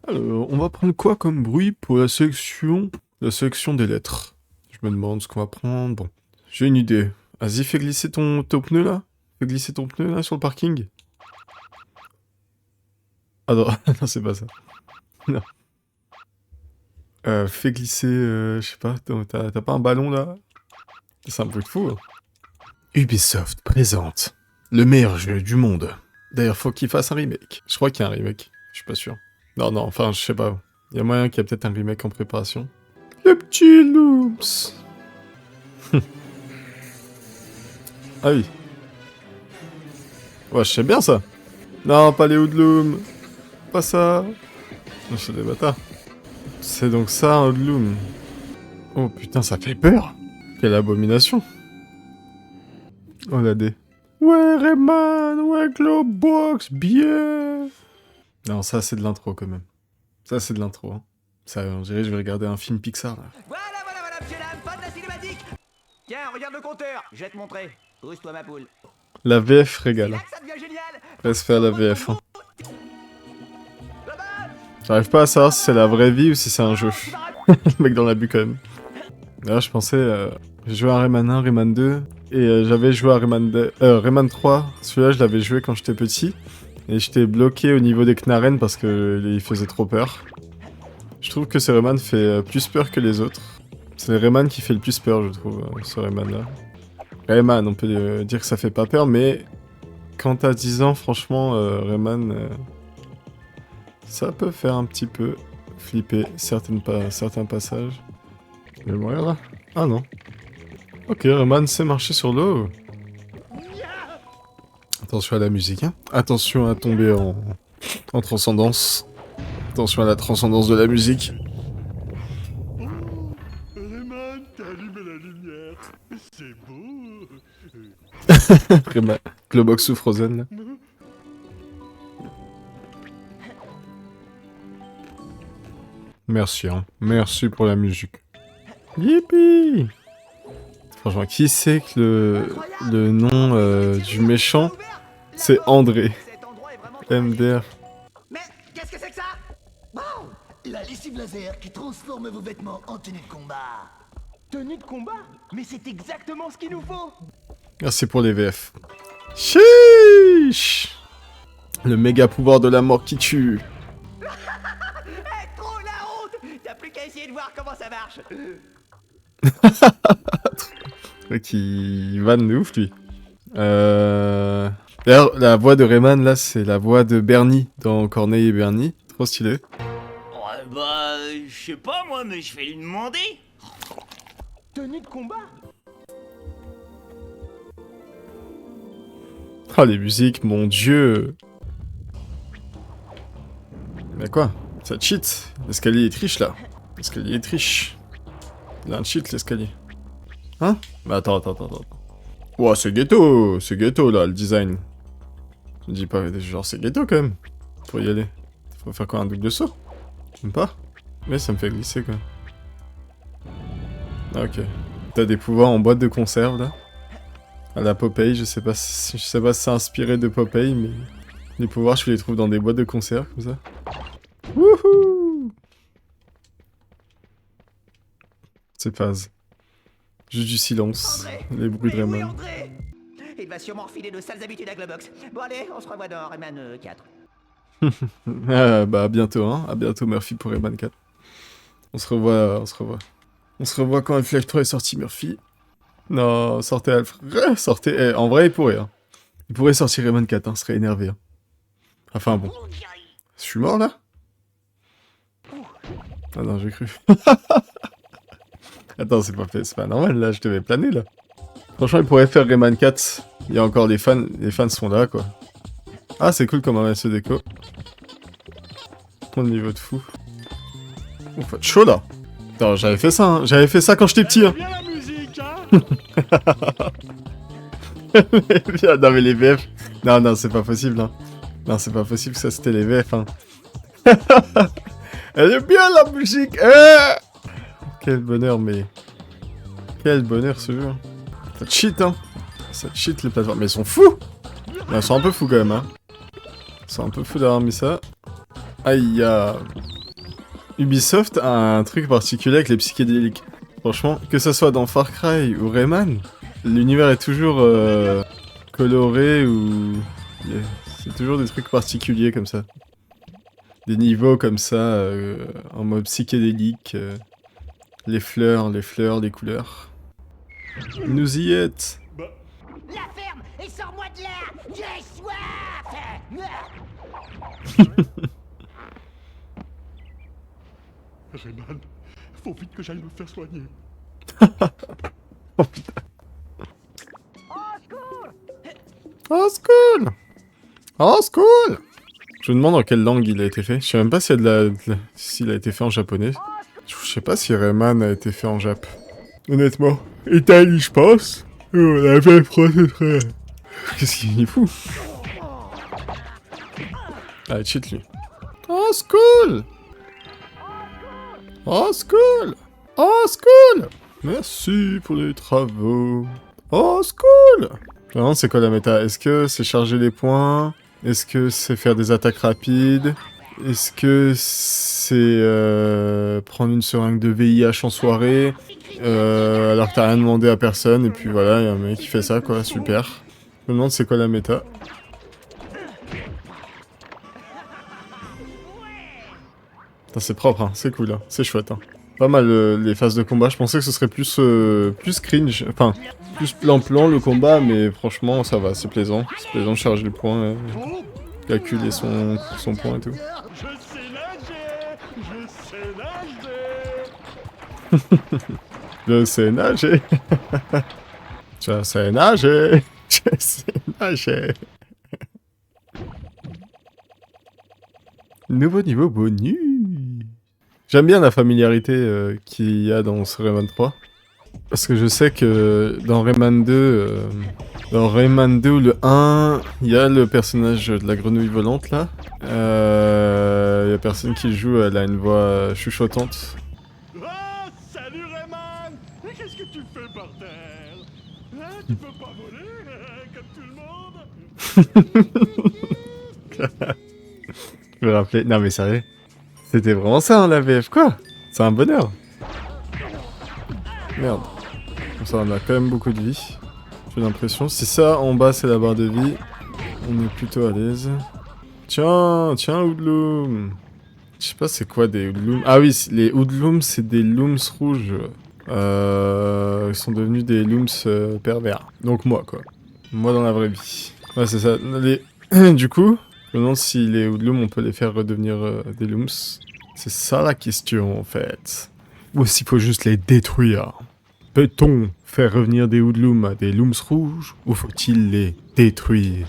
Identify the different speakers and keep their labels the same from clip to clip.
Speaker 1: Alors, on va prendre quoi comme bruit pour la sélection? La sélection des lettres. Je me demande ce qu'on va prendre. Bon, j'ai une idée. Vas-y, fais glisser ton pneu là. Fais glisser ton pneu là sur le parking. Ah non, non c'est pas ça. Non. Fais glisser, je sais pas, t'as pas un ballon là? C'est un bruit de fou. Hein. Ubisoft présente le meilleur jeu du monde. D'ailleurs, faut qu'il fasse un remake. Je crois qu'il y a un remake. Je suis pas sûr. Non, non, enfin, je sais pas. Il y a moyen qu'il y ait peut-être un remake en préparation. Le petit Loops. Ah oui. Ouais, je sais bien ça. Non, pas les Hoodlums. Pas ça. Je suis des bâtards. C'est donc ça un Hoodlum. Oh putain, ça fait peur. Quelle abomination. Oh la dé. Ouais, Rayman, ouais, Glowbox, bien. Non, ça c'est de l'intro quand même. Ça c'est de l'intro. Hein. Ça, on dirait que je vais regarder un film Pixar là.
Speaker 2: Voilà, monsieur Lam, fin de la cinématique. Tiens, regarde le compteur, je vais te montrer. Pousse-toi, ma poule.
Speaker 1: La VF
Speaker 2: C'est
Speaker 1: régale.
Speaker 2: là que ça devient génial.
Speaker 1: Laisse faire la VF. Hein.
Speaker 2: Là-bas.
Speaker 1: J'arrive pas à savoir si c'est la vraie vie ou si c'est un jeu. Le mec dans la bu quand même. Là, je pensais, j'ai joué à Rayman 1, Rayman 2, et j'avais joué à Rayman 3. Celui-là, je l'avais joué quand j'étais petit, et j'étais bloqué au niveau des Knarren parce que il faisait trop peur. Je trouve que ce Rayman fait plus peur que les autres. C'est le Rayman qui fait le plus peur, je trouve, ce Rayman-là. Rayman, on peut dire que ça fait pas peur, mais quand t'as 10 ans, franchement, Rayman, ça peut faire un petit peu flipper certains passages. Je vais mourir là? Ah non. Ok, Rayman sait marcher sur l'eau. Attention à la musique, hein. Attention à tomber en transcendance. Attention à la transcendance de la musique.
Speaker 3: Rayman, t'as allumé la lumière. C'est beau.
Speaker 1: Rayman. Glowbox ou Frozen, là. Merci, hein. Merci pour la musique. Yippee! Franchement, qui sait que le nom du méchant, c'est André.
Speaker 2: Cet endroit est vraiment trop magnifique.
Speaker 1: MDR.
Speaker 2: Mais qu'est-ce que c'est que ça? Wow.
Speaker 4: La lessive laser qui transforme vos vêtements en tenue de combat.
Speaker 2: Tenue de combat? Mais c'est exactement ce qu'il nous faut.
Speaker 1: Merci pour les VF. Chiche! Le méga pouvoir de la mort qui tue.
Speaker 2: Trop la honte. T'as plus qu'à essayer de voir comment ça marche.
Speaker 1: Qui vanne de ouf, lui. D'ailleurs, la voix de Rayman, là, c'est la voix de Bernie dans Corneille et Bernie. Trop stylé.
Speaker 5: Ouais, bah, je sais pas moi, mais je vais lui demander.
Speaker 2: Tenue de combat?
Speaker 1: Oh, les musiques, mon dieu. Mais quoi? Ça cheat. L'escalier est triche, là. L'escalier est triche. Il a un cheat, l'escalier. Hein? Bah attends. Ouah, c'est ghetto, là, le design. Je dis pas, genre, c'est ghetto, quand même. Pour y aller. Faut faire quoi, un double saut? J'aime pas. Mais ça me fait glisser, quoi. Ah, ok. T'as des pouvoirs en boîte de conserve, là. À la Popeye, je sais pas si c'est inspiré de Popeye, mais... Les pouvoirs, je les trouve dans des boîtes de conserve, comme ça. Wouhou! C'est phase. Juste du silence.
Speaker 2: André.
Speaker 1: Les bruits de
Speaker 2: Mais oui,
Speaker 1: Rayman.
Speaker 2: André. Il va sûrement refiler de sales habitudes à Glowbox. Bon allez, on se revoit dans Rayman 4.
Speaker 1: Ah, bah, à bientôt, hein. À bientôt, Murphy, pour Rayman 4. On se revoit. On se revoit quand Half-Life 3 est sorti, Murphy. Non, sortez Alfred. Sortez. Eh, en vrai, il pourrait, hein. Il pourrait sortir Rayman 4, hein. Serait énervé, hein. Enfin, bon. Je suis mort, là? Ah non, j'ai cru. Attends, c'est pas normal, là. Je devais planer, là. Franchement, il pourrait faire Rayman 4. Il y a encore les fans sont là, quoi. Ah, c'est cool comment elle se déco. Au niveau de fou. Oh, faut être chaud, là. Attends, j'avais fait ça, hein. J'avais fait ça quand j'étais petit, hein.
Speaker 3: Bien la musique, hein.
Speaker 1: Non, mais les VF... Non, c'est pas possible, hein. Non, c'est pas possible que ça, c'était les VF, hein. Elle est bien, la musique. Quel bonheur, mais... Quel bonheur, ce jeu. Ça cheat, hein. Ça cheat, les plateformes. Mais ils sont fous. Mais ils sont un peu fous, quand même, hein. Ils sont un peu fous d'avoir mis ça. Aïe, Ubisoft a un truc particulier avec les psychédéliques. Franchement, que ça soit dans Far Cry ou Rayman, l'univers est toujours coloré ou... C'est toujours des trucs particuliers comme ça. Des niveaux comme ça, en mode psychédélique. Les fleurs, les couleurs. Nous y êtes.
Speaker 4: La ferme et sors-moi de là. J'ai soif.
Speaker 3: Rayman, faut vite que j'aille me faire soigner.
Speaker 1: Oh putain. Oh school. Oh school. Je me demande en quelle langue il a été fait. Je sais même pas s'il y a s'il a été fait en japonais. Je sais pas si Rayman a été fait en Jap. Honnêtement. Italie, je pense. La VF française. Qu'est-ce qu'il fout? Ah, cheat lui. Oh school. Oh school. Oh school. Merci pour les travaux. Oh school. Vraiment, c'est quoi la méta? Est-ce que c'est charger les points? Est-ce que c'est faire des attaques rapides? Est-ce que c'est prendre une seringue de VIH en soirée alors que t'as rien demandé à personne et puis voilà, y a un mec qui fait ça quoi, super. Je me demande c'est quoi la méta. C'est propre, hein. C'est cool, hein. C'est chouette. Hein. Pas mal les phases de combat, je pensais que ce serait plus cringe, enfin plus plan-plan le combat, mais franchement ça va, c'est plaisant. C'est plaisant de charger le point, calculer son point et tout.
Speaker 3: Je sais nager.
Speaker 1: Je sais nager. Je sais nager. Je sais nager. Nouveau niveau bonus. J'aime bien la familiarité qu'il y a dans ce Rayman 3. Parce que je sais que dans Rayman 2, le 1, il y a le personnage de la grenouille volante là. Il y a personne qui le joue, elle a une voix chuchotante.
Speaker 3: Ah, salut Rayman. Mais qu'est-ce que tu fais par terre? Hein, tu peux pas voler comme tout le monde?
Speaker 1: Je me rappelais. Non mais sérieux. C'était vraiment ça hein, la VF quoi. C'est un bonheur. Merde. Comme ça on a quand même beaucoup de vie. J'ai l'impression. Si ça en bas c'est la barre de vie, on est plutôt à l'aise. Tiens, Hoodloom. Je sais pas c'est quoi des Hoodlooms. Ah oui, les Hoodlooms c'est des Looms rouges. Ils sont devenus des Looms pervers. Donc moi quoi. Moi dans la vraie vie. Ouais c'est ça. Du coup, je me demande si les Hoodlooms on peut les faire redevenir des Looms. C'est ça la question en fait. Ou s'il faut juste les détruire. Peut-on faire revenir des Hoodlooms à des Looms rouges ou faut-il les détruire?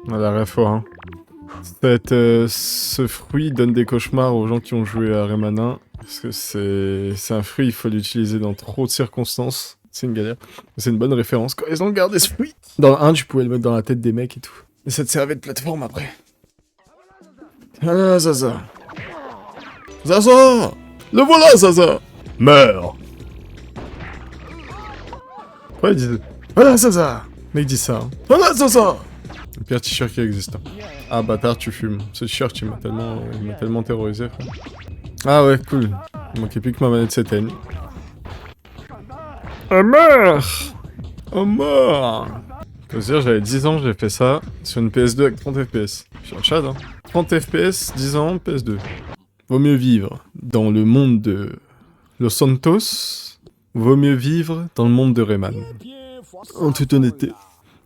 Speaker 1: Voilà, réfo, hein. Ce fruit donne des cauchemars aux gens qui ont joué à Rayman 1. Parce que c'est un fruit, il faut l'utiliser dans trop de circonstances. C'est une galère. C'est une bonne référence quand ils ont gardé ce fruit. Dans le 1, tu pouvais le mettre dans la tête des mecs et tout. Et ça te servait de plateforme après. Ah, Zaza. Zaza! Le voilà, Zaza! Meurs! Ouais, ils disent... Voilà, Zaza! Le mec dit ça. Hein. Voilà, Zaza! Le pire t-shirt qui existe. Hein. Ah, bâtard, tu fumes. Ce t-shirt, il m'a tellement terrorisé, frère. Ah ouais, cool. Il manquait plus que ma manette s'éteigne. Oh, mort! Oh, mort! Je peux dire, j'avais 10 ans, j'ai fait ça sur une PS2 avec 30 FPS. Je suis un chat, hein. 30 FPS, 10 ans, PS2. Vaut mieux vivre dans le monde de Los Santos, vaut mieux vivre dans le monde de Rayman. En toute honnêteté,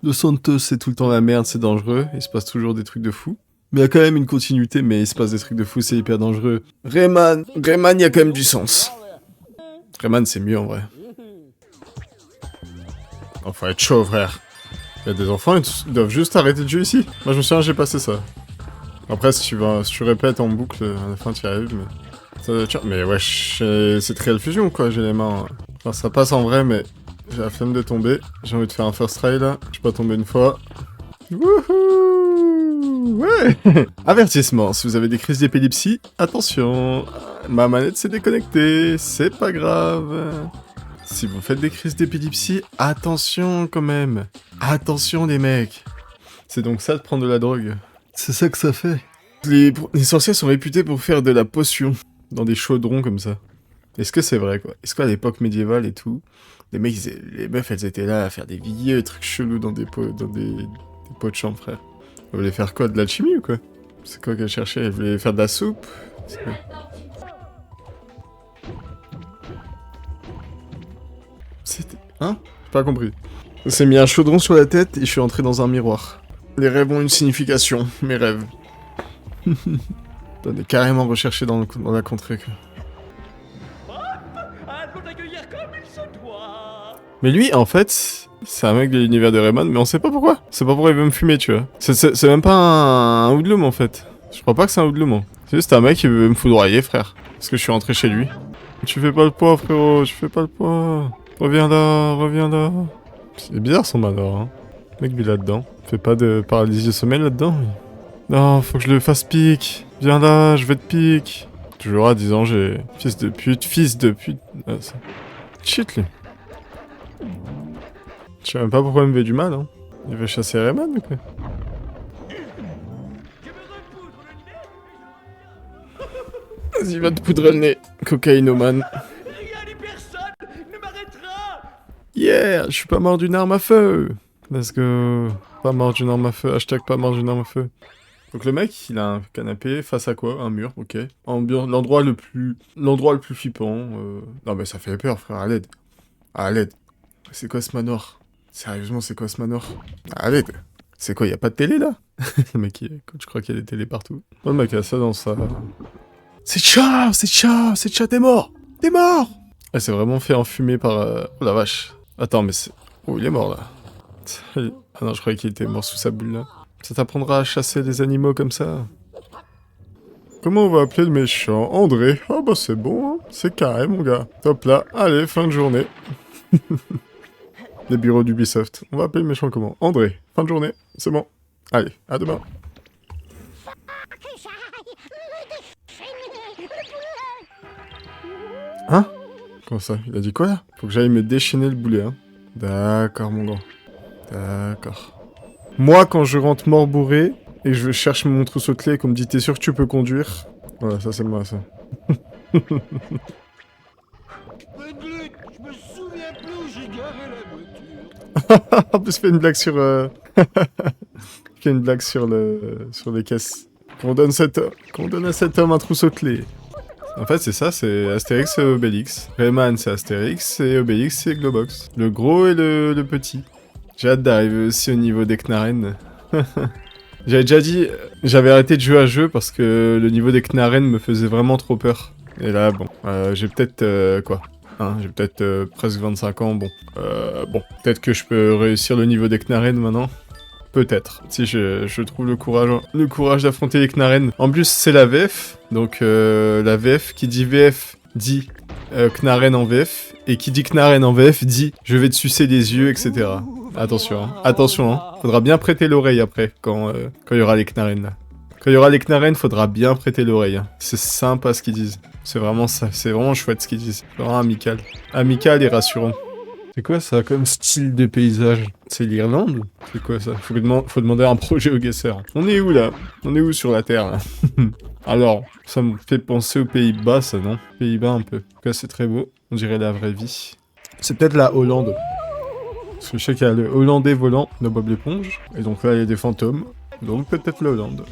Speaker 1: Los Santos c'est tout le temps la merde, c'est dangereux, il se passe toujours des trucs de fou. Mais il y a quand même une continuité, mais il se passe des trucs de fou, c'est hyper dangereux. Rayman, il y a quand même du sens. Rayman c'est mieux en vrai. Oh, faut être chaud frère. Il y a des enfants, ils doivent juste arrêter de jouer ici. Moi je me souviens, j'ai passé ça. Après, si tu répètes en boucle, à la fin, tu y arrives, mais... Ça doit être... Mais wesh, c'est Trial Fusion, quoi, j'ai les mains... Enfin, ça passe en vrai, mais... J'ai la flemme de tomber. J'ai envie de faire un first try, là. Je suis pas tombé une fois. Wouhou! Ouais! Avertissement, si vous avez des crises d'épilepsie, attention! Ma manette s'est déconnectée, c'est pas grave. Si vous faites des crises d'épilepsie, attention, quand même. Attention, les mecs. C'est donc ça de prendre de la drogue. C'est ça que ça fait. Les sorciers sont réputés pour faire de la potion dans des chaudrons comme ça. Est-ce que c'est vrai, quoi? Est-ce qu'à l'époque médiévale et tout, les meufs, elles étaient là à faire des vieux trucs chelous dans des pots de chambre, frère? Elles voulaient faire quoi? De l'alchimie ou quoi? C'est quoi qu'elles cherchaient? Elles voulaient faire de la soupe? C'est quoi? C'était... Hein? J'ai pas compris. On s'est mis un chaudron sur la tête et je suis entré dans un miroir. Les rêves ont une signification, mes rêves. On est carrément recherché dans la contrée, quoi. Mais lui, en fait, c'est un mec de l'univers de Rayman, mais on sait pas pourquoi. C'est pas pourquoi il veut me fumer, tu vois. C'est même pas un hoodlum, en fait. Je crois pas que c'est un hoodlum, hein. C'est juste un mec qui veut me foudroyer, frère. Parce que je suis rentré chez lui. Tu fais pas le poids, frérot, tu fais pas le poids. Reviens là, reviens là. C'est bizarre son manoir, hein. Le mec vit là-dedans. Fait pas de paralysie de sommeil là-dedans. Non, faut que je le fasse pique. Viens là, je vais te pique. Toujours à 10 ans, j'ai... Fils de pute, fils de pute. Ah, ça... Shit, lui. Je sais même pas pourquoi il me fait du mal, hein. Il veut chasser Rayman ou quoi? Vas-y, va te poudre le nez, cocaïnomane. Yeah, je suis pas mort d'une arme à feu. Let's go. Pas mort d'une arme à feu, hashtag pas mort d'une arme à feu. Donc le mec, il a un canapé, face à quoi? Un mur, ok. L'endroit le plus flippant. Non mais ça fait peur, frère, à l'aide. À l'aide. C'est quoi ce manoir? Sérieusement, c'est quoi ce manoir? À l'aide. C'est quoi, y a pas de télé là? Le mec, je crois qu'il y a des télés partout. Oh, le mec a ça dans sa... C'est Tcha, t'es mort! T'es mort! Ah, c'est vraiment fait enfumer par... Oh la vache. Attends, mais c'est... Oh, il est mort là. Ah non, je croyais qu'il était mort sous sa bulle là. Ça t'apprendra à chasser des animaux comme ça. Comment on va appeler le méchant? André. Ah bah c'est bon, hein. C'est carré mon gars. Top là. Allez, fin de journée. Les bureaux d'Ubisoft. On va appeler le méchant comment? André. Fin de journée. C'est bon. Allez, à demain. Hein? Comment ça? Il a dit quoi là? Faut que j'aille me déchaîner le boulet, hein. D'accord mon grand. D'accord. Moi, quand je rentre mort bourré, et que je cherche mon trousseau de clés et qu'on me dit « T'es sûr que tu peux conduire ?» Voilà, ça c'est moi, ça.
Speaker 3: Je me souviens plus où j'ai garé la voiture.
Speaker 1: En plus, fais une blague sur... fais une blague sur les caisses. Qu'on donne à cet homme un trousseau de clés. En fait, c'est ça, c'est Astérix et Obélix. Rayman, c'est Astérix, et Obélix, c'est Globox. Le gros et le petit. J'ai hâte d'arriver aussi au niveau des Knarren. J'avais déjà dit, j'avais arrêté de jouer à jeu parce que le niveau des Knarren me faisait vraiment trop peur. Et là, bon, j'ai peut-être, quoi, hein, j'ai peut-être presque 25 ans, bon. Bon, peut-être que je peux réussir le niveau des Knarren maintenant. Peut-être, si je trouve le courage d'affronter les Knarren. En plus, c'est la VF, donc la VF qui dit VF dit Knarren en VF, et qui dit Knarren en VF dit je vais te sucer les yeux, etc. Attention, hein. Attention, hein. Faudra bien prêter l'oreille après, quand il y aura les Knarren là. Quand il y aura les Knarren, faudra bien prêter l'oreille. Hein. C'est sympa ce qu'ils disent. C'est vraiment ça, c'est vraiment chouette ce qu'ils disent. C'est vraiment amical. Amical et rassurant. C'est quoi ça comme style de paysage? C'est l'Irlande? C'est quoi ça? Faut demander un pro géoguesseur. On est où là? On est où sur la Terre là? Alors, ça me fait penser aux Pays-Bas ça, non? Pays-Bas un peu. En tout cas c'est très beau. On dirait la vraie vie. C'est peut-être la Hollande. Parce que je sais qu'il y a le Hollandais volant de Bob l'éponge. Et donc là il y a des fantômes. Donc peut-être la Hollande.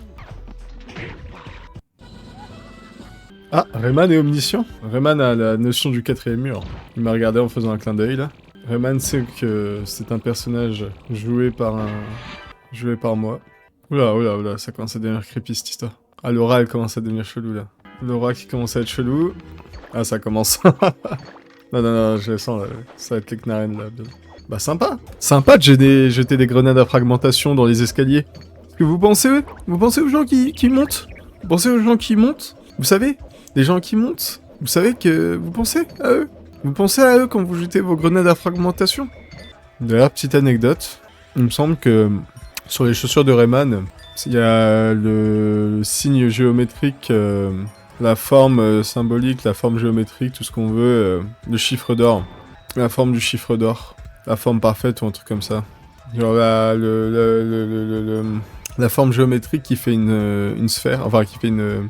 Speaker 1: Ah, Rayman est omniscient. Rayman a la notion du quatrième mur. Il m'a regardé en faisant un clin d'œil là. Rayman sait que c'est un personnage joué par moi. Oula, oula, oula, ça commence à devenir creepy cette histoire. Ah, Laura, elle commence à devenir chelou là. Laura qui commence à être chelou. Ah, ça commence. Non, non, non, je sens là. Ça va être les Knarren là. Bah, sympa. Sympa de jeter des grenades à fragmentation dans les escaliers. Est-ce que vous pensez aux gens qui montent? Vous pensez aux gens qui montent? Vous savez? Les gens qui montent? Vous savez que vous pensez à eux? Vous pensez à eux quand vous jetez vos grenades à fragmentation? D'ailleurs, petite anecdote, il me semble que sur les chaussures de Rayman, il y a le signe géométrique, la forme symbolique, la forme géométrique, tout ce qu'on veut, le chiffre d'or, la forme du chiffre d'or, la forme parfaite ou un truc comme ça. Genre La forme géométrique qui fait une sphère, enfin qui fait une...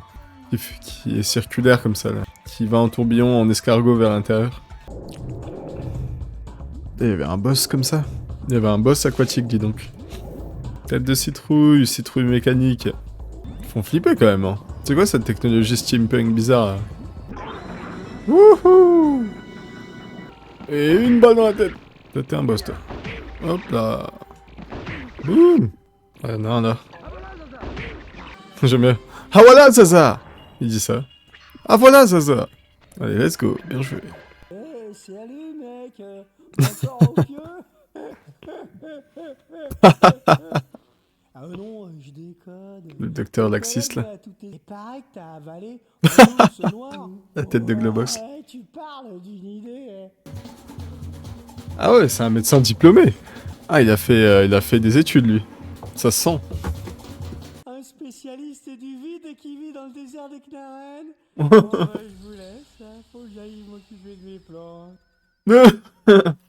Speaker 1: qui est circulaire comme ça, là. Qui va en tourbillon, en escargot vers l'intérieur. Il y avait un boss comme ça. Il y avait un boss aquatique, dis donc. Tête de citrouille, citrouille mécanique. Ils font flipper quand même, hein. C'est quoi cette technologie steampunk bizarre, là? Wouhou! Et une balle dans la tête. Toi, t'es un boss, toi. Hop là. Boum! Ouais, non, là. J'aime bien. Ah voilà, Zaza! Il dit ça. Ah voilà, Zaza! Allez, let's go. Bien joué.
Speaker 6: Salut mec, encore au pieu. Ah non, je déconne.
Speaker 1: Le docteur laxiste, là.
Speaker 6: Il paraît que t'as avalé ce noir.
Speaker 1: La tête de Globox.
Speaker 6: Ouais, tu parles d'une idée.
Speaker 1: Ah ouais, c'est un médecin diplômé. Ah, il a fait des études, lui. Ça se sent.
Speaker 6: Un spécialiste du vide qui vit dans le désert des Knarren. Bon, je vous laisse, hein, faut que j'aille m'occuper de mes plantes.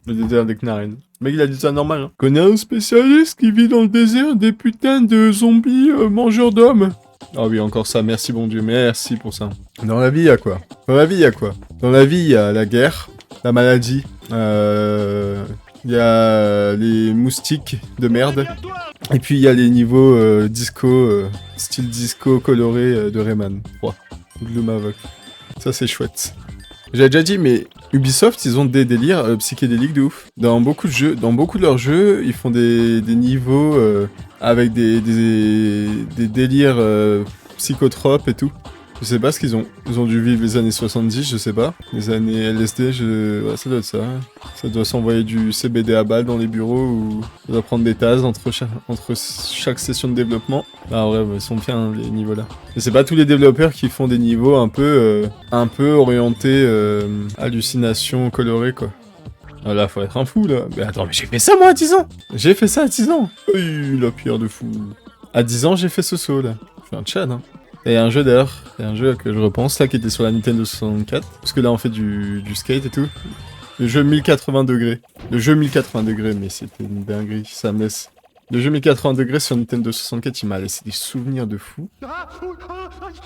Speaker 1: Le désert des Knarren. Le mec, il a dit ça normal, hein. Connais un spécialiste qui vit dans le désert des putains de zombies mangeurs d'hommes. Ah oui, encore ça, merci bon Dieu, merci pour ça. Dans la vie, il y a quoi? Dans la vie, il y a quoi? Dans la vie, il y a la guerre, la maladie, il y a les moustiques de merde, et puis il y a les niveaux disco, style disco coloré de Rayman 3, Gloomhavoc. Ça, c'est chouette. J'avais déjà dit, mais Ubisoft, ils ont des délires psychédéliques de ouf. Dans beaucoup de jeux, dans beaucoup de leurs jeux, ils font des niveaux avec des délires psychotropes et tout. Je sais pas ce qu'ils ont. Ils ont dû vivre les années 70, je sais pas. Les années LSD, ouais, ça doit être ça. Ça doit s'envoyer du CBD à balles dans les bureaux ou ça doit prendre des tasses entre chaque session de développement. Ah ouais, ils sont bien les niveaux là. Mais c'est pas tous les développeurs qui font des niveaux un peu orientés hallucination colorée quoi. Ah là, faut être un fou là. Mais attends, mais j'ai fait ça moi à 10 ans. J'ai fait ça à 10 ans. Oui, la pierre de fou. À 10 ans, j'ai fait ce saut là. Je suis un tchad hein. Et un jeu d'ailleurs, il y a un jeu que je repense là qui était sur la Nintendo 64. Parce que là on fait du skate et tout. Le jeu 1080 degrés. Le jeu 1080 degrés, mais c'était une dinguerie, ça me laisse. Le jeu 1080 degrés sur Nintendo 64, il m'a laissé des souvenirs de fou.
Speaker 3: Ah,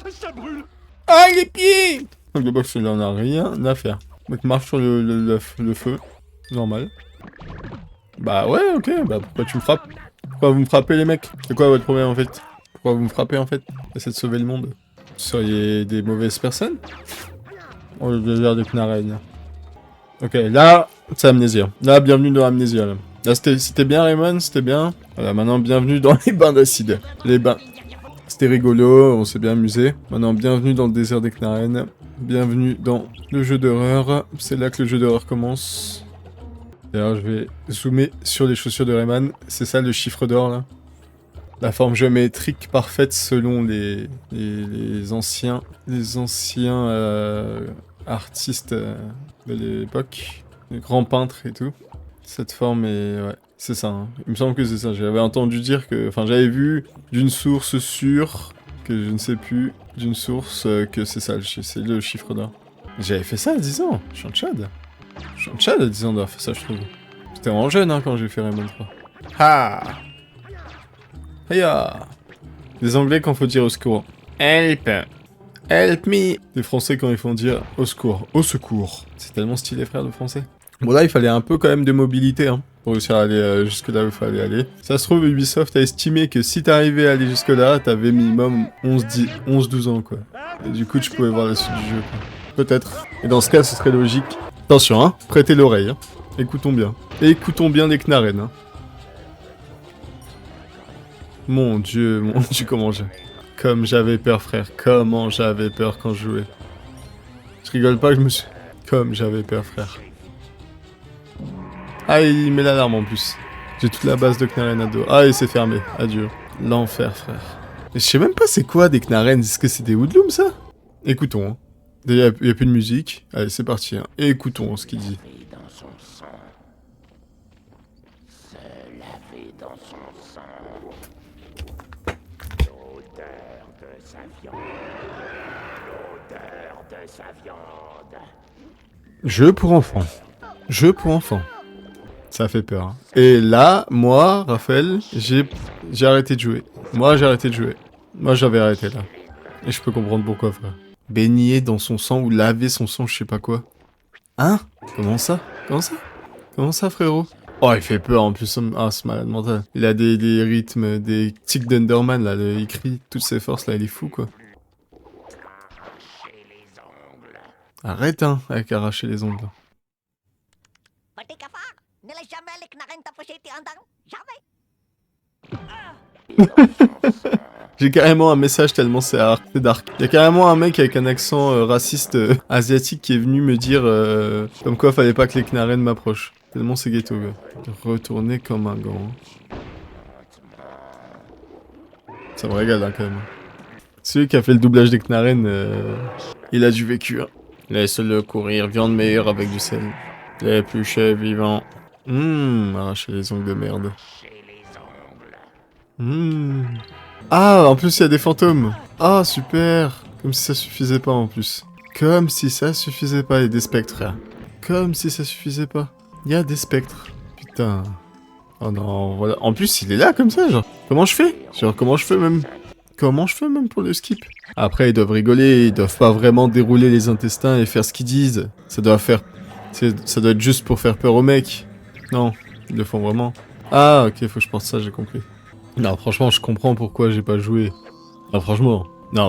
Speaker 3: ça brûle.
Speaker 1: Ah les pieds! Le box il en a rien à faire. Donc marche sur le feu. Normal. Bah ouais, ok, bah pourquoi tu me frappes? Pourquoi vous me frappez les mecs? C'est quoi votre problème en fait? Pourquoi vous me frappez en fait? Essayez de sauver le monde. Vous seriez des mauvaises personnes? Oh le désert de Knarren. Ok, là, c'est Amnésia. Là, bienvenue dans Amnésia. Là, c'était bien Rayman, c'était bien. Voilà, maintenant, bienvenue dans les bains d'acide. Les bains. C'était rigolo, on s'est bien amusé. Maintenant, bienvenue dans le désert des Knarren. Bienvenue dans le jeu d'horreur. C'est là que le jeu d'horreur commence. D'ailleurs, je vais zoomer sur les chaussures de Rayman. C'est ça le chiffre d'or, là. La forme géométrique parfaite selon les anciens artistes de l'époque, les grands peintres et tout. Cette forme est... ouais, c'est ça. Hein. Il me semble que c'est ça. J'avais entendu dire que... Enfin, j'avais vu d'une source sûre, que je ne sais plus, d'une source que c'est ça, c'est le chiffre d'or. J'avais fait ça à 10 ans. Je suis un tchad. Je suis un tchad à 10 ans d'avoir fait ça, je trouve. J'étais vraiment jeune hein, quand j'ai fait Rayman 3. Ha! Hiya! Les Anglais quand faut dire au secours. Help! Help me! Les Français quand ils font dire au secours. Au secours! C'est tellement stylé, frère, le français. Bon, là, il fallait un peu quand même de mobilité, hein, pour réussir à aller jusque là où il fallait aller. Ça se trouve, Ubisoft a estimé que si t'arrivais à aller jusque là, t'avais minimum 11-12 ans, quoi. Et du coup, tu pouvais voir la suite du jeu, quoi. Peut-être. Et dans ce cas, ce serait logique. Attention, hein, prêtez l'oreille, hein. Écoutons bien. Écoutons bien les Knarren, hein. Mon dieu, comment j'ai... Comme j'avais peur, frère. Comment j'avais peur quand je jouais. Je rigole pas, je me suis... Comme j'avais peur, frère. Ah, il met l'alarme en plus. J'ai toute la base de Knarren à dos. Ah, et c'est fermé. Adieu. L'enfer, frère. Et je sais même pas c'est quoi des Knarren. Est-ce que c'est des Woodlooms, ça? Écoutons. Hein. Il y a plus de musique. Allez, c'est parti. Hein. Et écoutons ce qu'il dit. Jeu pour enfants. Jeu pour enfants. Ça fait peur. Hein. Et là, moi, Raphaël, j'ai arrêté de jouer. Moi, j'ai arrêté de jouer. Moi, j'avais arrêté, là. Et je peux comprendre pourquoi, frère. Baigner dans son sang ou laver son sang, je sais pas quoi. Hein? Comment ça? Comment ça? Comment ça, frérot? Oh, il fait peur, en plus. Ah, c'est malade mental. Il a des rythmes, des tics d'Enderman, là. Il crie toutes ses forces, là. Il est fou, quoi. Arrête, hein, avec arracher les ongles. J'ai carrément un message tellement c'est dark. Il y a carrément un mec avec un accent raciste asiatique qui est venu me dire comme quoi fallait pas que les Knarren m'approchent. Tellement c'est ghetto, gars. Retourner comme un gant. Ça me régale, hein, quand même. Celui qui a fait le doublage des Knarren, il a du vécu, hein. Laisse-le courir, viande meilleure avec du sel. L'éplucher vivant. Arracher les ongles de merde. Ah, en plus il y a des fantômes. Ah, super. Comme si ça suffisait pas en plus. Comme si ça suffisait pas. Il y a des spectres, frère. Comme si ça suffisait pas. Il y a des spectres. Putain. Oh non, voilà. En plus, il est là comme ça, genre. Comment je fais? Genre, comment je fais même? Comment je fais même pour le skip? Après, ils doivent rigoler, ils doivent pas vraiment dérouler les intestins et faire ce qu'ils disent. Ça doit être juste pour faire peur aux mecs. Non, ils le font vraiment. Ah, ok, faut que je pense ça, j'ai compris. Non, franchement, je comprends pourquoi j'ai pas joué. Non,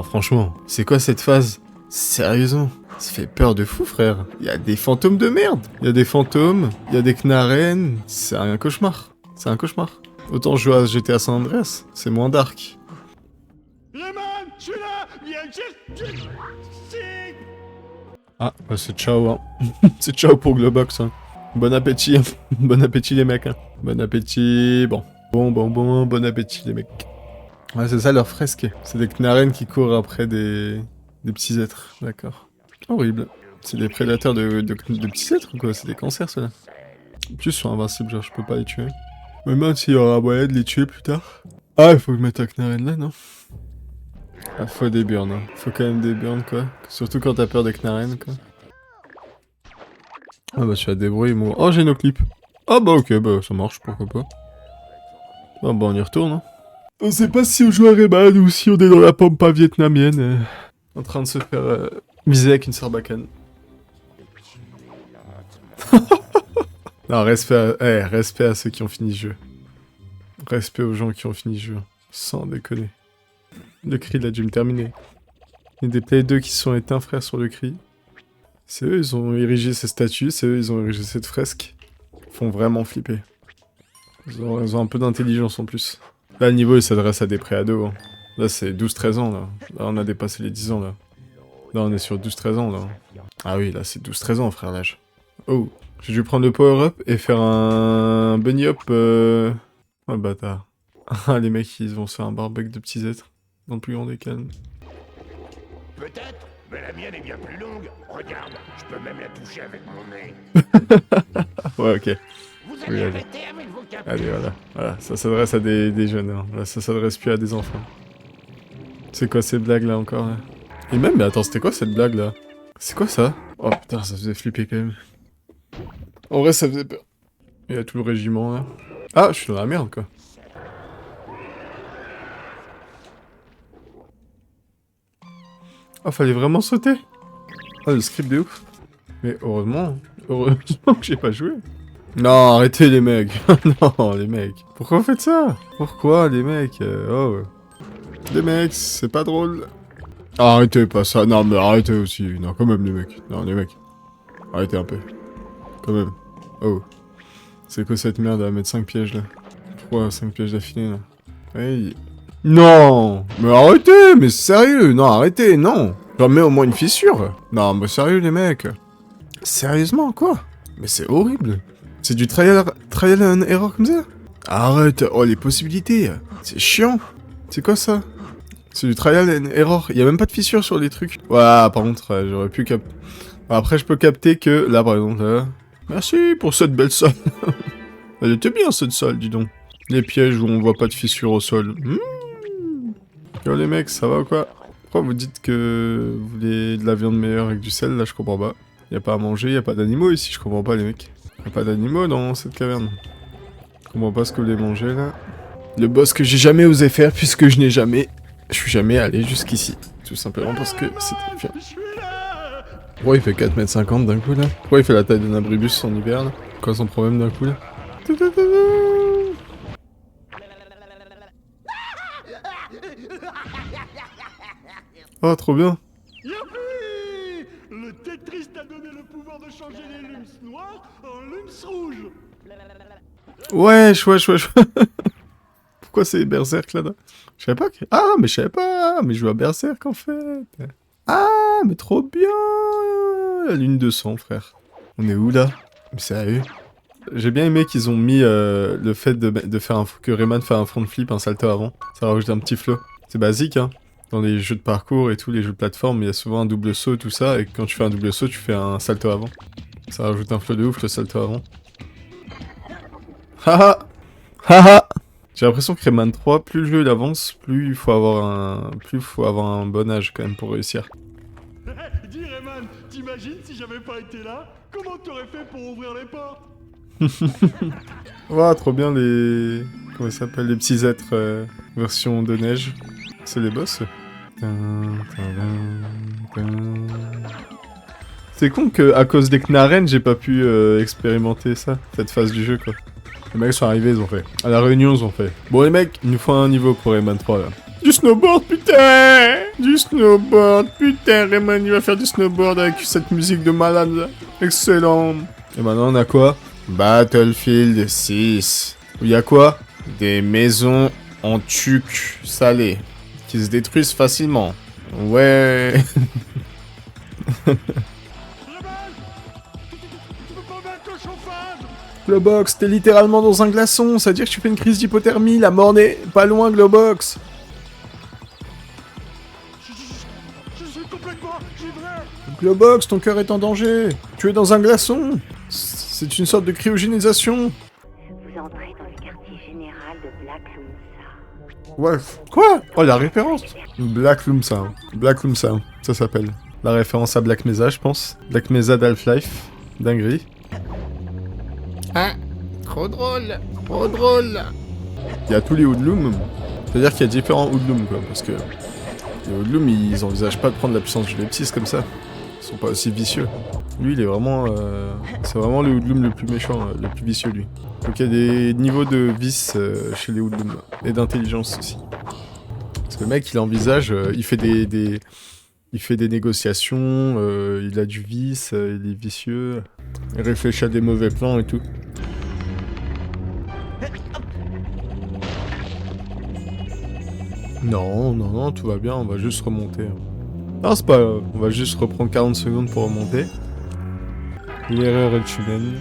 Speaker 1: franchement. C'est quoi cette phase? Sérieusement? Ça fait peur de fou, frère. Il y a des fantômes de merde. Il y a des fantômes, il y a des Knarren. C'est un cauchemar. C'est un cauchemar. Autant jouer à GTA San Andreas, c'est moins dark.
Speaker 3: Rayman, je suis là. Viens,
Speaker 1: Ah, bah c'est ciao, hein. C'est ciao pour Globox, hein. Bon appétit. Bon appétit, les mecs, hein. Bon appétit. Bon appétit, les mecs. Ouais, c'est ça leur fresque. C'est des Knarren qui courent après des petits êtres. D'accord. Horrible. C'est des prédateurs de petits êtres ou quoi? C'est des cancers, ceux-là. En plus, ils sont invincibles, genre je peux pas les tuer. Mais même s'il y aura moyen de les tuer plus tard. Ah, il faut que je mette un Knarren là, non? Ah, faut des burns, hein. Faut quand même des burns, quoi. Surtout quand t'as peur des Knarren, quoi. Ah bah, tu vas te débrouiller, moi. Oh, j'ai nos clips. Ah bah, ok, bah, ça marche, pourquoi pas. Ah bah, on y retourne, hein. On sait pas si on joue à Rayman ou si on est dans la pampa vietnamienne. En train de se faire viser avec une sarbacane. Non, respect à ceux qui ont fini le jeu. Respect aux gens qui ont fini le jeu. Sans déconner. Le cri, il a dû me terminer. Il y a des Play 2 qui se sont éteints, frère, sur le cri. C'est eux, ils ont érigé ces statues, c'est eux, ils ont érigé cette fresque. Ils font vraiment flipper. Ils ont un peu d'intelligence en plus. Là, le niveau, il s'adresse à des pré-ados. Hein. Là, c'est 12-13 ans, là. Là, on a dépassé les 10 ans, là. Là, on est sur 12-13 ans, là. Ah oui, là, c'est 12-13 ans, frère, l'âge. Oh, j'ai dû prendre le power-up et faire un bunny-up, Oh, bâtard. Ah, les mecs, ils vont se faire un barbecue de petits êtres. Dans le plus grand des calmes.
Speaker 3: Peut-être, mais la mienne est bien plus longue. Regarde, je peux même la toucher avec mon nez.
Speaker 1: Ouais, ok.
Speaker 3: Vous
Speaker 1: Oui,
Speaker 3: allez
Speaker 1: allez.
Speaker 3: arrêter avec vos capes.
Speaker 1: Allez, voilà. Voilà, ça s'adresse à des jeunes, hein. Là, ça s'adresse plus à des enfants. C'est quoi ces blagues-là, encore, là? Et même, mais attends, c'était quoi cette blague-là? C'est quoi ça? Oh, putain, ça faisait flipper, quand même. En vrai, ça faisait peur. Il y a tout le régiment, là. Ah, je suis dans la merde, quoi. Oh, fallait vraiment sauter. Oh, le script de ouf. Mais heureusement que j'ai pas joué. Non, arrêtez les mecs. Non, les mecs. Pourquoi vous faites ça? Pourquoi, les mecs? Oh. Les mecs, c'est pas drôle. Arrêtez pas ça. Non, mais arrêtez aussi. Non, quand même, les mecs. Non, les mecs. Arrêtez un peu. Quand même. Oh. C'est quoi cette merde à mettre 5 pièges, là? Pourquoi 5 pièges d'affilée, là? Hey. Non! Mais arrêtez! Mais sérieux! Non, arrêtez! Non! J'en mets au moins une fissure! Non, mais sérieux, les mecs! Sérieusement, quoi? Mais c'est horrible! C'est du trial and error comme ça? Arrête! Oh, les possibilités! C'est chiant! C'est quoi ça? C'est du trial and error. Y a même pas de fissure sur les trucs. Ouais, par contre, j'aurais pu capter. Après, je peux capter que... Là, par exemple, là... Merci pour cette belle salle. Elle était bien, cette salle, dis donc. Les pièges où on voit pas de fissure au sol. Yo les mecs, ça va ou quoi? Pourquoi vous dites que vous voulez de la viande meilleure avec du sel? Là, je comprends pas. Y a pas à manger, y a pas d'animaux ici, je comprends pas les mecs. Y a pas d'animaux dans cette caverne. Je comprends pas ce que vous voulez manger là. Le boss que j'ai jamais osé faire puisque je suis jamais allé jusqu'ici. Tout simplement parce que c'est terrifiant.
Speaker 3: Je suis là.
Speaker 1: Pourquoi il fait 4,50 m d'un coup là? Pourquoi il fait la taille d'un abribus en hiver là? Quoi son problème d'un coup là? Oh trop bien!
Speaker 3: Youpi! Le Tetris t'a donné le pouvoir de changer les lumes noirs en lumes rouges.
Speaker 1: Wesh. Pourquoi c'est Berserk là-dedans? Je savais pas que... Ah mais je savais pas! Mais je joue à Berserk en fait! Ah mais trop bien! La lune de sang frère. On est où là? Mais sérieux? J'ai bien aimé qu'ils ont mis le fait de faire que Rayman fait un front flip, un salto avant. Ça rajoute un petit flow. C'est basique hein. Dans les jeux de parcours et tout, les jeux de plateforme, il y a souvent un double saut et tout ça, et quand tu fais un double saut, tu fais un salto avant. Ça rajoute un flow de ouf, le salto avant. Haha! Haha! J'ai l'impression que Rayman 3, plus le jeu il avance, plus il faut avoir un bon âge quand même pour réussir.
Speaker 3: Dis Rayman, t'imagines si j'avais pas été là? Comment t'aurais fait pour ouvrir les portes?
Speaker 1: Ouah, trop bien les... Comment ça s'appelle? Les petits êtres version de neige. C'est les boss. C'est con que à cause des Knarren, j'ai pas pu expérimenter ça, cette phase du jeu quoi. Les mecs sont arrivés, ils ont fait. À la réunion, ils ont fait. Bon les mecs, il nous faut un niveau pour Rayman 3 là. Du snowboard putain! Du snowboard putain, Rayman il va faire du snowboard avec cette musique de malade là. Excellent! Et maintenant on a quoi? Battlefield 6. Où il y a quoi? Des maisons en tuque salé. Qui se détruisent facilement. Ouais.
Speaker 3: Rayman! Tu peux pas mettre le chauffage?
Speaker 1: Globox, t'es littéralement dans un glaçon, ça veut dire que tu fais une crise d'hypothermie, la mort n'est pas loin, Globox.
Speaker 3: Je suis complètement givré.
Speaker 1: Globox, ton cœur est en danger. Tu es dans un glaçon. C'est une sorte de cryogénisation.
Speaker 7: Vous entrez dans le quartier général de Black Lumsa.
Speaker 1: Ouais. Quoi? Oh, la référence. Black Lumsa. Black Lumsa, ça s'appelle. La référence à Black Mesa, je pense. Black Mesa d'Half-Life. Dinguerie. Ah, trop drôle. Trop drôle. Il y a tous les hoodlums. C'est-à-dire qu'il y a différents hoodlums, quoi. Parce que les hoodlums, ils envisagent pas de prendre la puissance du Leptis comme ça. Ils sont pas aussi vicieux. Lui, il est vraiment... c'est vraiment le hoodlum le plus méchant, le plus vicieux, lui. Donc il y a des niveaux de vice chez les hoodlums. Et d'intelligence aussi. Parce que le mec, il envisage... il fait il fait des négociations, il a du vice, il est vicieux. Il réfléchit à des mauvais plans et tout. Non, tout va bien, on va juste remonter. Non, c'est pas grave, on va juste reprendre 40 secondes pour remonter. L'erreur est humaine.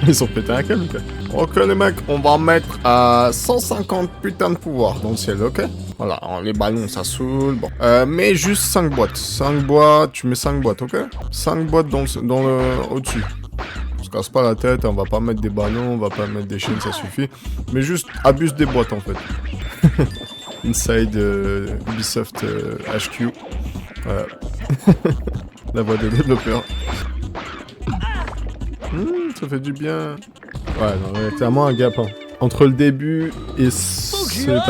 Speaker 1: Ils sont pétés un câble, quoi. Ok les mecs, on va mettre à 150 putains de pouvoir dans le ciel, ok? Voilà, les ballons ça saoule, bon. Mais juste 5 boîtes. 5 boîtes, tu mets 5 boîtes, ok? 5 boîtes dans le au-dessus. On se casse pas la tête, on va pas mettre des ballons, on va pas mettre des chaînes, ça suffit. Mais juste abuse des boîtes en fait. Inside Ubisoft HQ. Voilà. La voix des développeurs. Ça fait du bien. Ouais, non, il y a clairement un gap. Hein. Entre le début et ce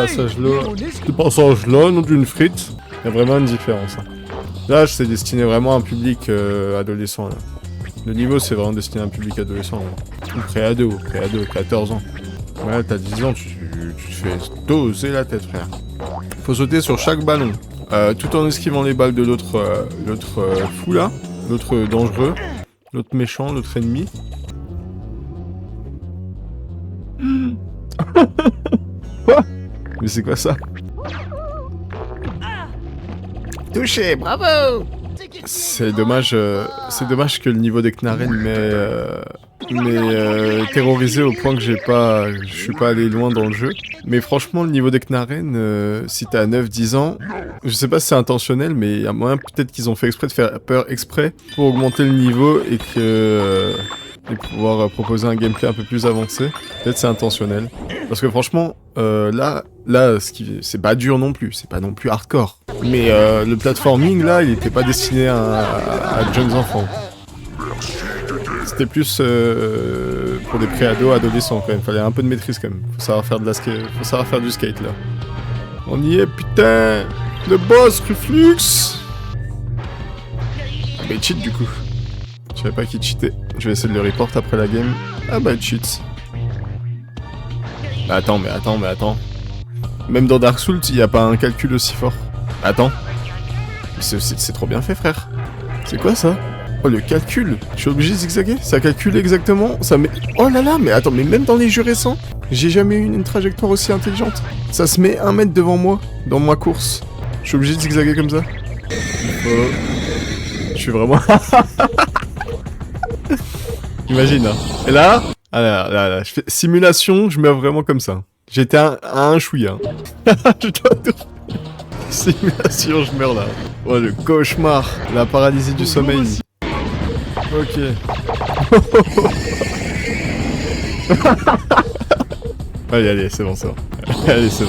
Speaker 1: passage-là, non d'une frite, il y a vraiment une différence. Hein. Là, c'est destiné vraiment à un public adolescent. Là. Le niveau, c'est vraiment destiné à un public adolescent. Là. Ou pré-ado, 14 ans. Ouais, t'as 10 ans, tu te fais doser la tête, frère. Faut sauter sur chaque ballon, tout en esquivant les balles de l'autre fou là, l'autre dangereux, l'autre méchant, l'autre ennemi. Quoi? Mais c'est quoi ça? Touché, bravo! C'est dommage que le niveau des Knarren m'ait terrorisé au point que je suis pas allé loin dans le jeu. Mais franchement, le niveau des Knarren, si t'as 9-10 ans, je sais pas si c'est intentionnel, mais il y a moyen peut-être qu'ils ont fait exprès de faire peur exprès pour augmenter le niveau et pouvoir proposer un gameplay un peu plus avancé. Peut-être c'est intentionnel. Parce que franchement, là, c'est pas dur non plus, c'est pas non plus hardcore. Mais le platforming là, il était pas destiné à de jeunes enfants. C'était plus pour des pré-ados, adolescents quand même. Fallait un peu de maîtrise quand même. Faut savoir faire de la skate, faut savoir faire du skate là. On y est, putain. Le boss, Ruflux. Ah bah il cheat du coup. Je savais pas qu'il cheatait. Je vais essayer de le report après la game. Ah bah il cheat. Bah attends. Même dans Dark Souls, il n'y a pas un calcul aussi fort. Attends. C'est trop bien fait, frère. C'est quoi ça? Oh, le calcul. Je suis obligé de zigzaguer? Ça calcule exactement. Ça met... Oh là là, mais attends, mais même dans les jeux récents, j'ai jamais eu une trajectoire aussi intelligente. Ça se met 1 mètre devant moi, dans ma course. Je suis obligé de zigzaguer comme ça. Oh. Je suis vraiment... Imagine, hein. Et là... Ah là, je fais simulation, je meurs vraiment comme ça. J'étais à un chouïa. Je dois tout... Simulation, je meurs là. Oh, le cauchemar. La paralysie du sommeil. Ok. Allez, c'est bon. Allez, c'est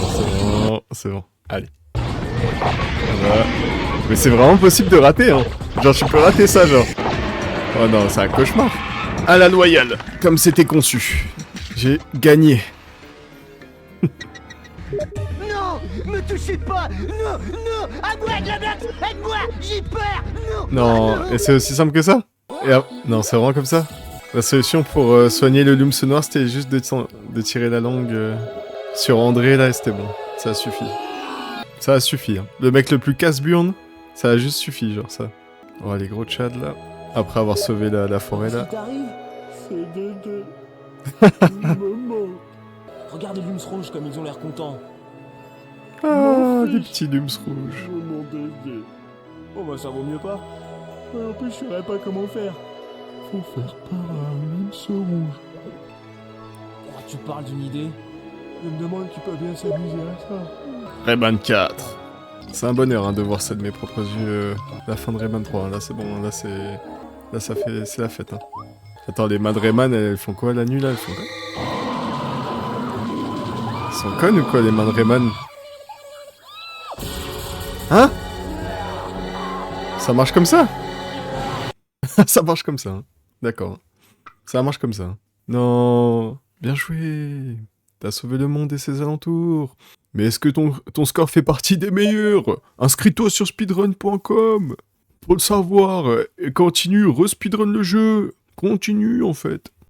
Speaker 1: bon. Allez. Voilà. Mais c'est vraiment possible de rater, hein. Genre, je peux rater ça, genre. Oh non, c'est un cauchemar. À la loyale, comme c'était conçu. J'ai gagné.
Speaker 4: Non, me touchez pas. Non, à moi, Glabrax, aide-moi, j'ai peur.
Speaker 1: Non, et c'est aussi simple que ça? Non, c'est vraiment comme ça? La solution pour soigner le Lumps noir, c'était juste de tirer la langue sur André, là, et c'était bon. Ça a suffi. Ça a suffi, hein. Le mec le plus casse-burne, ça a juste suffi, genre ça. Oh, les gros tchads, là. Après avoir sauvé la forêt, là.
Speaker 6: C'est Dédé. Maman. Regarde les Lumps rouges comme ils ont l'air contents.
Speaker 1: Ah, des petits Lumps rouges.
Speaker 6: Oh mon Dédé. Oh bah ça vaut mieux pas. En plus je saurais pas comment faire. Faut faire peur à un Lumps rouge. Oh, tu parles d'une idée? Je me demande qui peut bien s'amuser à ça.
Speaker 1: Rayman 4. C'est un bonheur hein, de voir ça de mes propres yeux. La fin de Rayman 3. Là c'est bon, là c'est... Là ça fait... C'est la fête. Hein. Attends, les mains de Rayman, elles font quoi la nuit là? Elles font quoi? Ils sont connes ou quoi les mains de Rayman? Hein? Ça marche comme ça? Ça marche comme ça. Hein. D'accord. Ça marche comme ça. Non. Bien joué. T'as sauvé le monde et ses alentours. Mais est-ce que ton score fait partie des meilleurs? Inscris-toi sur speedrun.com pour le savoir. Et continue, re-speedrun le jeu. Continue en fait.